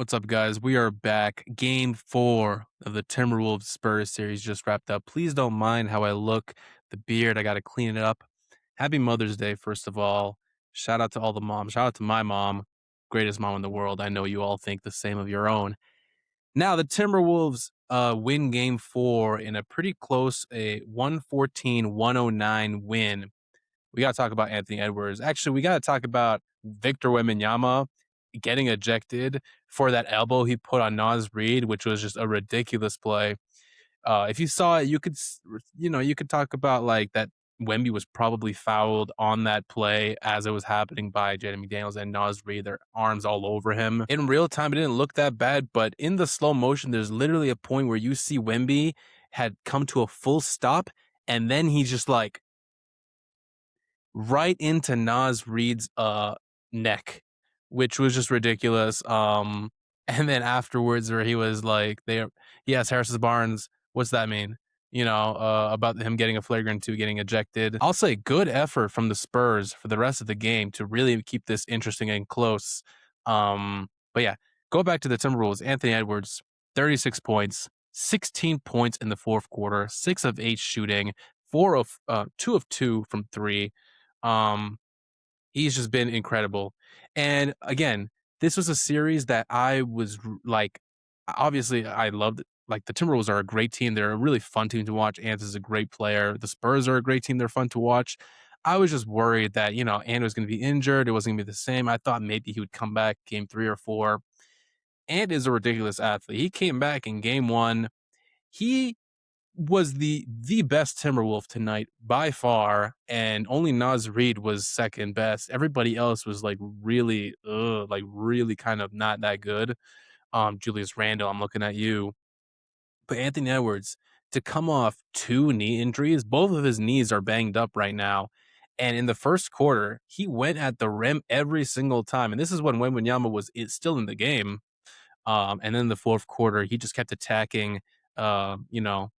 What's up, guys? We are back. Game 4 of the Timberwolves Spurs series just wrapped up. Please don't mind how I look. The beard, I got to clean it up. Happy Mother's Day, first of all. Shout out to all the moms. Shout out to my mom, greatest mom in the world. I know you all think the same of your own. Now, the Timberwolves win game 4 in a pretty close, a 114-109 win. We got to talk about Anthony Edwards. Actually, we got to talk about Victor Wembanyama getting ejected for that elbow he put on Naz Reid, which was just a ridiculous play. If you saw it, you could talk about like that Wemby was probably fouled on that play as it was happening by Jaden McDaniels and Naz Reid, their arms all over him. In real time, it didn't look that bad, but in the slow motion, there's literally a point where you see Wemby had come to a full stop, and then he's just like right into Naz Reid's neck, which was just ridiculous. And then afterwards, where he was like, he asked Harrison Barnes, "What's that mean?" About him getting a flagrant 2, getting ejected. I'll say good effort from the Spurs for the rest of the game to really keep this interesting and close. But yeah, go back to the Timberwolves. Anthony Edwards, 36 points, 16 points in the fourth quarter, 6 of 8 shooting, 2 of 2 from 3. Um, he's just been incredible. And again, this was a series that I was like, obviously, I loved. Like the Timberwolves are a great team. They're a really fun team to watch. Ant is a great player. The Spurs are a great team. They're fun to watch. I was just worried that Ant was going to be injured. It wasn't going to be the same. I thought maybe he would come back game 3 or 4. Ant is a ridiculous athlete. He came back in game 1. He was the best Timberwolf tonight by far, and only Naz Reid was second best. Everybody else was like really, really kind of not that good. Julius Randle, I'm looking at you, but Anthony Edwards to come off 2 knee injuries, both of his knees are banged up right now. And in the first quarter, he went at the rim every single time, and this is when Wembanyama is still in the game. And then in the fourth quarter, he just kept attacking. Uh, you know,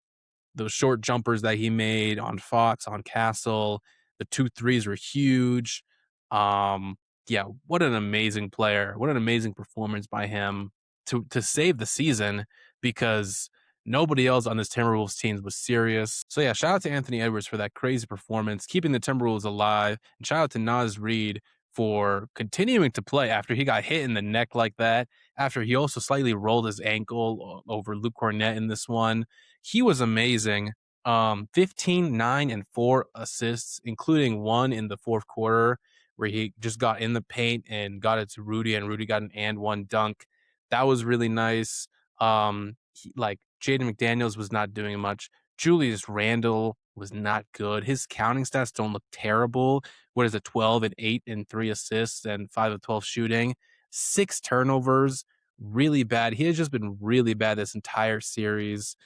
those short jumpers that he made on Fox, on Castle, the 2 threes were huge. Um, yeah, what an amazing player. What an amazing performance by him to save the season because nobody else on this Timberwolves team was serious. So yeah, shout out to Anthony Edwards for that crazy performance, keeping the Timberwolves alive. And shout out to Naz Reid for continuing to play after he got hit in the neck like that, after he also slightly rolled his ankle over Luke Cornett in this one. He was amazing. 15, 9, and 4 assists, including one in the fourth quarter where he just got in the paint and got it to Rudy, and Rudy got an and one dunk. That was really nice. Like Jaden McDaniels was not doing much. Julius Randle was not good. His counting stats don't look terrible. What is it? 12 and 8 and 3 assists and 5 of 12 shooting. 6 turnovers. Really bad. He has just been really bad this entire series.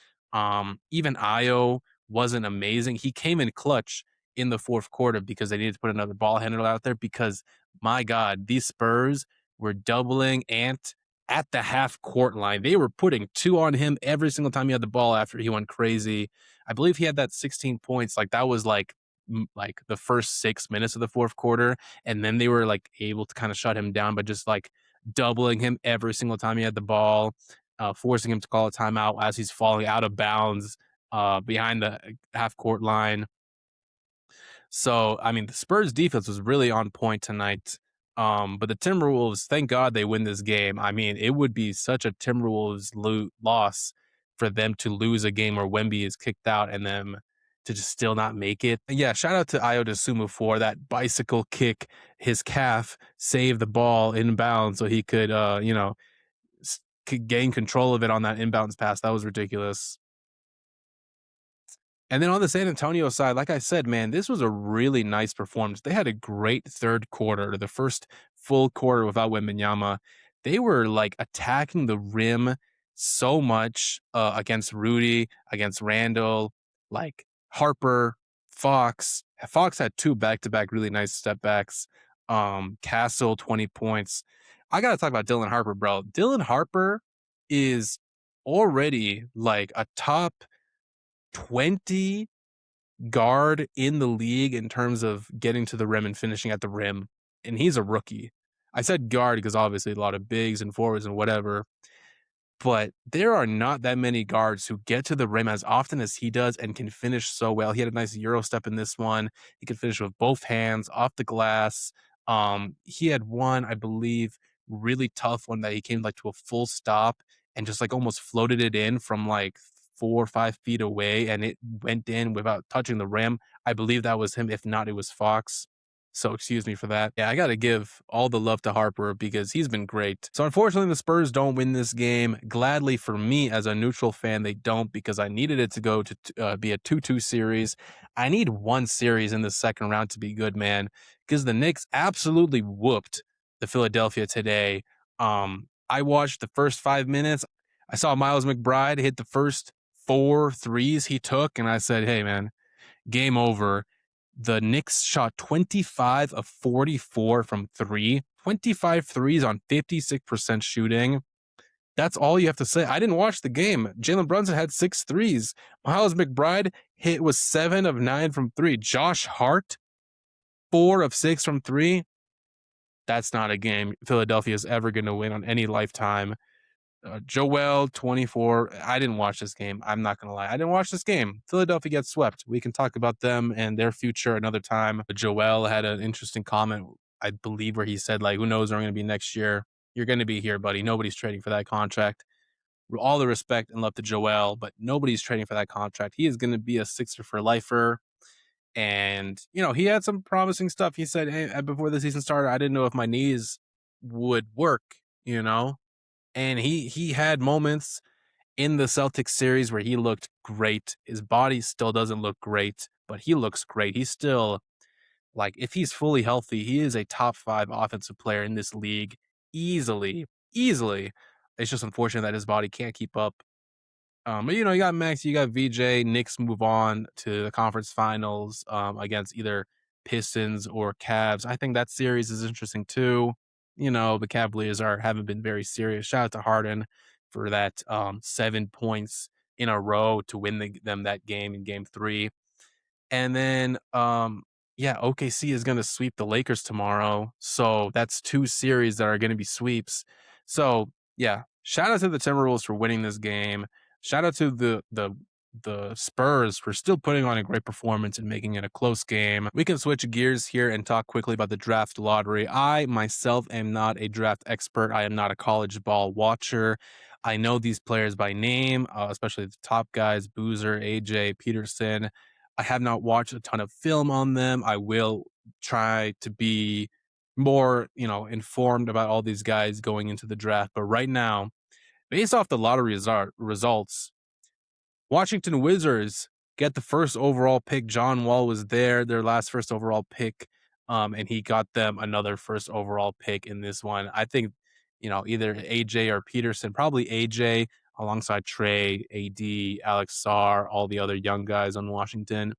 Even Io wasn't amazing. He came in clutch in the fourth quarter because they needed to put another ball handler out there because, my God, these Spurs were doubling Ant at the half court line. They were putting 2 on him every single time he had the ball after he went crazy. I believe he had that 16 points. Like that was like the first 6 minutes of the fourth quarter. And then they were like able to kind of shut him down, but just like doubling him every single time he had the ball, forcing him to call a timeout as he's falling out of bounds behind the half court line. So, I mean, the Spurs defense was really on point tonight. But the Timberwolves, thank God they win this game. I mean, it would be such a Timberwolves loss for them to lose a game where Wemby is kicked out and them to just still not make it. And yeah, shout out to Ayo Dosunmu for that bicycle kick. His calf saved the ball inbound so he could, could gain control of it on that inbounds pass. That was ridiculous. And then on the San Antonio side, like I said, man, this was a really nice performance. They had a great third quarter, the first full quarter without Wembanyama. They were like attacking the rim so much against Rudy, against Randall, like Harper, Fox. Fox had 2 back-to-back really nice step backs. Castle, 20 points. I got to talk about Dylan Harper, bro. Dylan Harper is already like a top 20 guard in the league in terms of getting to the rim and finishing at the rim. And he's a rookie. I said guard because obviously a lot of bigs and forwards and whatever, but there are not that many guards who get to the rim as often as he does and can finish so well. He had a nice Euro step in this one. He could finish with both hands off the glass. He had one, I believe, really tough one that he came like to a full stop and just like almost floated it in from like 4 or 5 feet away, and it went in without touching the rim. I believe that was him. If not, it was Fox. So excuse me for that. Yeah, I got to give all the love to Harper because he's been great. So unfortunately, the Spurs don't win this game. Gladly for me as a neutral fan, they don't, because I needed it to go to be a 2-2 series. I need one series in the second round to be good, man, because the Knicks absolutely whooped the Philadelphia today. I watched the first 5 minutes. I saw Miles McBride hit the first 4 threes he took, and I said, hey, man, game over. The Knicks shot 25 of 44 from three, 25 threes on 56% shooting. That's all you have to say. I didn't watch the game. Jalen Brunson had 6 threes. Miles McBride was 7 of 9 from three. Josh Hart, 4 of 6 from three. That's not a game Philadelphia is ever going to win on any lifetime. Joel, 24. I didn't watch this game. I'm not going to lie. I didn't watch this game. Philadelphia gets swept. We can talk about them and their future another time. Joel had an interesting comment, I believe, where he said, like, who knows where I'm going to be next year? You're going to be here, buddy. Nobody's trading for that contract. All the respect and love to Joel, but nobody's trading for that contract. He is going to be a Sixer for lifer. And, he had some promising stuff. He said, hey, before the season started, I didn't know if my knees would work, and he had moments in the Celtics series where he looked great. His body still doesn't look great, but he looks great. He's still, like, if he's fully healthy, he is a top 5 offensive player in this league easily, easily. It's just unfortunate that his body can't keep up. But you got Max, you got VJ. Knicks move on to the conference finals against either Pistons or Cavs. I think that series is interesting too. The Cavaliers haven't been very serious. Shout out to Harden for that 7 points in a row to win them that game in game 3. And then yeah, OKC is going to sweep the Lakers tomorrow. So that's 2 series that are going to be sweeps. So, yeah, shout out to the Timberwolves for winning this game. Shout out to the Spurs for still putting on a great performance and making it a close game. We can switch gears here and talk quickly about the draft lottery. I myself am not a draft expert. I am not a college ball watcher. I know these players by name, especially the top guys, Boozer, AJ, Peterson. I have not watched a ton of film on them. I will try to be more, informed about all these guys going into the draft. But right now, based off the lottery results, Washington Wizards get the first overall pick. John Wall was there, their last first overall pick, and he got them another first overall pick in this one. I think, either AJ or Peterson, probably AJ alongside Trey, AD, Alex Sarr, all the other young guys on Washington.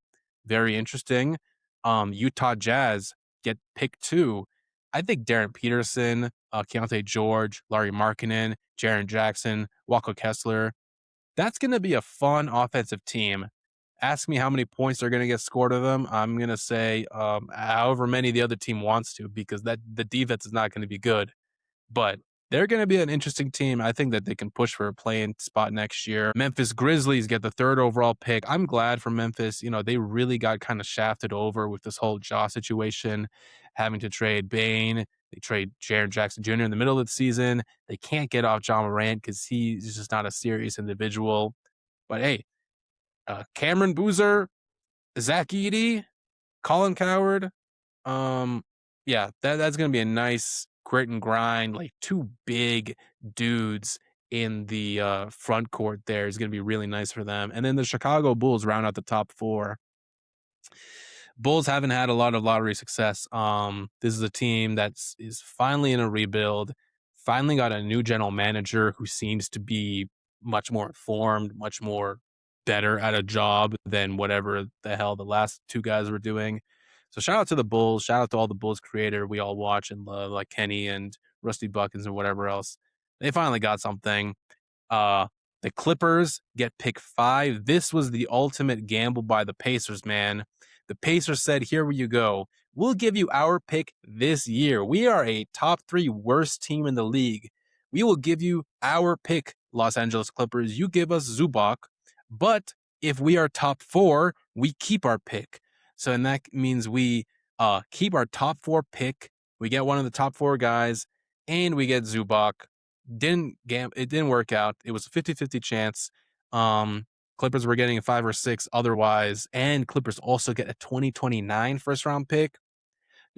Very interesting. Utah Jazz get pick 2. I think Darren Peterson, Keontae George, Larry Markkinen, Jaren Jackson, Walker Kessler, that's going to be a fun offensive team. Ask me how many points are going to get scored of them. I'm going to say however many the other team wants to, because the defense is not going to be good. But they're going to be an interesting team. I think that they can push for a play-in spot next year. Memphis Grizzlies get the 3rd overall pick. I'm glad for Memphis. They really got kind of shafted over with this whole Jaw situation, having to trade Bane. They trade Jaren Jackson Jr. in the middle of the season. They can't get off John Morant because he's just not a serious individual. But hey, Cameron Boozer, Zach Edey, Colin Coward, yeah, that's gonna be a nice grit and grind, like 2 big dudes in the front court there is gonna be really nice for them. And then the Chicago Bulls round out the top 4. Bulls haven't had a lot of lottery success. This is a team is finally in a rebuild, finally got a new general manager who seems to be much more informed, much more better at a job than whatever the hell the last 2 guys were doing. So shout out to the Bulls. Shout out to all the Bulls creator we all watch and love, like Kenny and Rusty Buckins and whatever else. They finally got something. The Clippers get pick 5. This was the ultimate gamble by the Pacers, man. The Pacers said, here you go. we'll give you our pick this year. We are a top 3 worst team in the league. We will give you our pick, Los Angeles Clippers. You give us Zubac, but if we are top 4, we keep our pick. So, and that means we keep our top 4 pick. We get one of the top 4 guys, and we get Zubac. It didn't work out. It was a 50-50 chance. Clippers were getting a 5 or 6 otherwise, and Clippers also get a 2029 first round pick.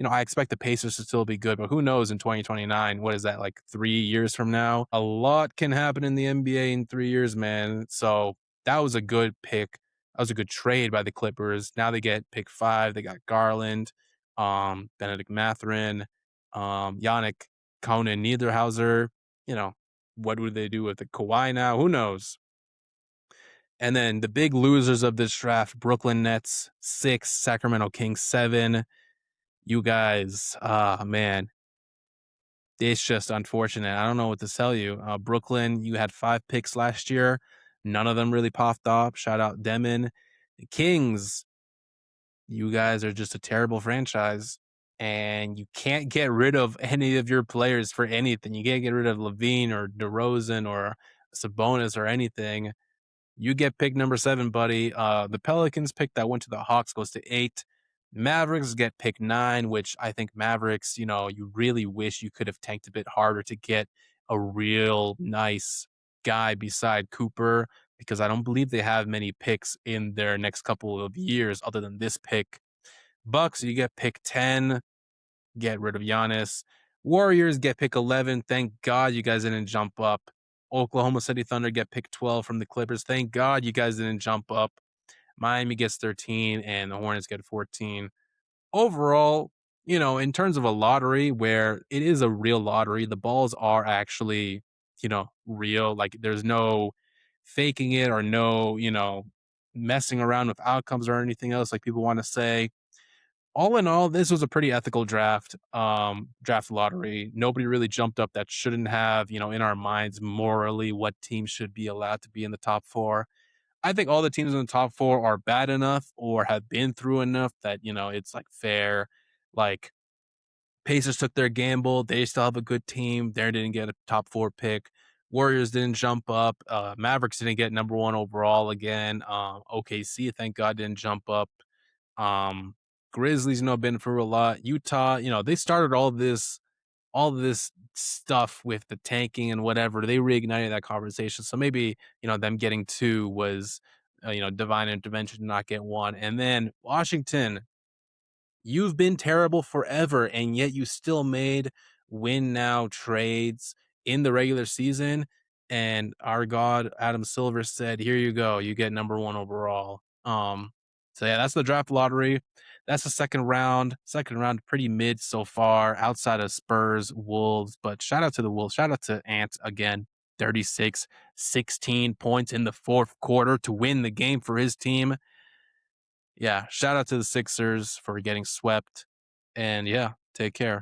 I expect the Pacers to still be good, but who knows in 2029? What is that, like 3 years from now? A lot can happen in the NBA in 3 years, man. So that was a good pick. That was a good trade by the Clippers. Now they get pick 5. They got Garland, Benedict Mathurin, Yannick Conan Niederhauser. You know, what do they do with the Kawhi now? Who knows? And then the big losers of this draft: Brooklyn Nets 6, Sacramento Kings 7. You guys, man, it's just unfortunate. I don't know what to tell you. Brooklyn, you had 5 picks last year. None of them really popped off. Shout out Demon. The Kings, you guys are just a terrible franchise, and you can't get rid of any of your players for anything. You can't get rid of Levine or DeRozan or Sabonis or anything. You get pick number 7, buddy. The Pelicans pick that went to the Hawks goes to 8. Mavericks get pick 9, which I think Mavericks, you really wish you could have tanked a bit harder to get a real nice guy beside Cooper, because I don't believe they have many picks in their next couple of years other than this pick. Bucks, you get pick 10, get rid of Giannis. Warriors get pick 11. Thank God you guys didn't jump up. Oklahoma City Thunder get pick 12 from the Clippers. Thank God you guys didn't jump up. Miami gets 13 and the Hornets get 14. Overall, in terms of a lottery where it is a real lottery, the balls are actually, real. Like there's no faking it or no, messing around with outcomes or anything else like people want to say. All in all, this was a pretty ethical draft lottery. Nobody really jumped up that shouldn't have, in our minds morally what team should be allowed to be in the top 4. I think all the teams in the top 4 are bad enough or have been through enough that, it's like fair. Like Pacers took their gamble. They still have a good team. They didn't get a top 4 pick. Warriors didn't jump up. Mavericks didn't get number 1 overall again. OKC, thank God, didn't jump up. Grizzlies, been through a lot. Utah, they started all this stuff with the tanking and whatever. They reignited that conversation. So maybe, them getting 2 was, divine intervention to not get 1. And then Washington, you've been terrible forever, and yet you still made win now trades in the regular season. And our God, Adam Silver, said, "Here you go. You get number 1 overall." So yeah, that's the draft lottery. That's the second round. Second round, pretty mid so far, outside of Spurs, Wolves. But shout out to the Wolves. Shout out to Ant again. 36, 16 points in the fourth quarter to win the game for his team. Yeah, shout out to the Sixers for getting swept. And yeah, take care.